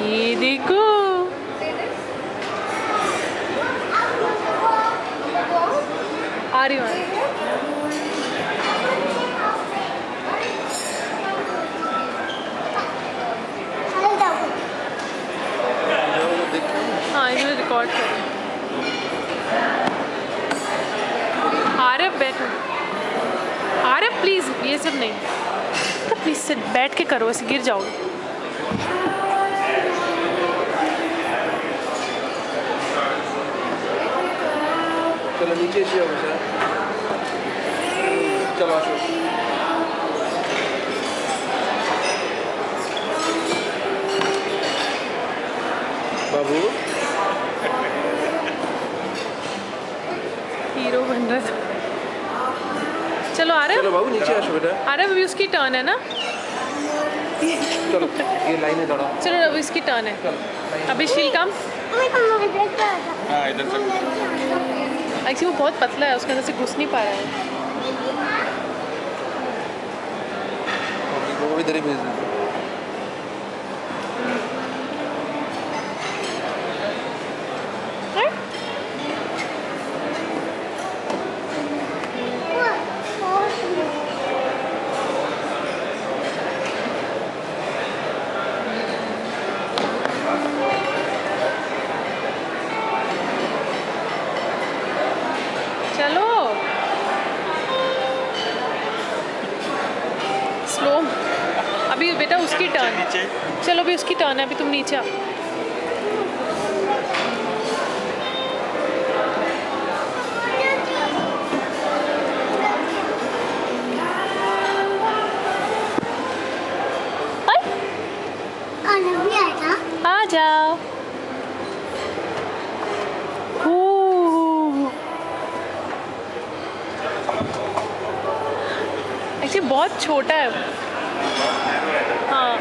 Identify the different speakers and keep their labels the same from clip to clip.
Speaker 1: ये देखो आ रही हूँ। हाँ इन्होंने रिकॉर्ड करें। आरव बैठो, आरव प्लीज़ ये सब नहीं, तो प्लीज़ से बैठ के करो, ऐसे गिर जाओगे।
Speaker 2: चलो नीचे से आओ सर, चलो आशो। बाबू
Speaker 1: हीरो बन रहा था। चलो आरव,
Speaker 2: चलो बाबू नीचे आशो बेटा।
Speaker 1: आरव अभी उसकी टर्न है ना।
Speaker 2: चलो ये लाइन है थोड़ा।
Speaker 1: चलो अभी इसकी टर्न है। अभी शील कम।
Speaker 2: हाँ इधर से।
Speaker 1: एक्चुअली वो बहुत पतला है, उसके अंदर से घुस नहीं पा रहा है।
Speaker 2: वो इधर ही भेज दो।
Speaker 1: चलो स्लो। अभी बेटा उसकी टर्न। चलो अभी उसकी टर्न है, अभी तुम नीचे आओ। आ जाओ। एक्चुअली बहुत छोटा है। हाँ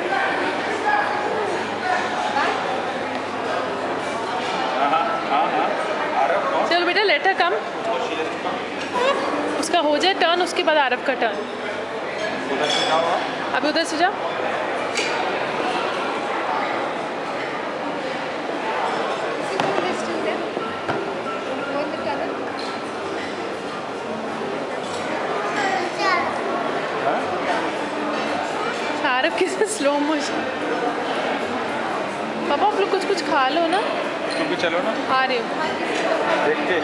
Speaker 1: चलो बेटा लेट हर कम। उसका हो जाए टर्न, उसके बाद आरव का टर्न। अभी उधर से जाओ। आरव किसे स्लो मोशन। पापा आप लोग कुछ खा लो ना।
Speaker 2: तुम भी चलो ना।
Speaker 1: आ रही हूँ।
Speaker 2: देख के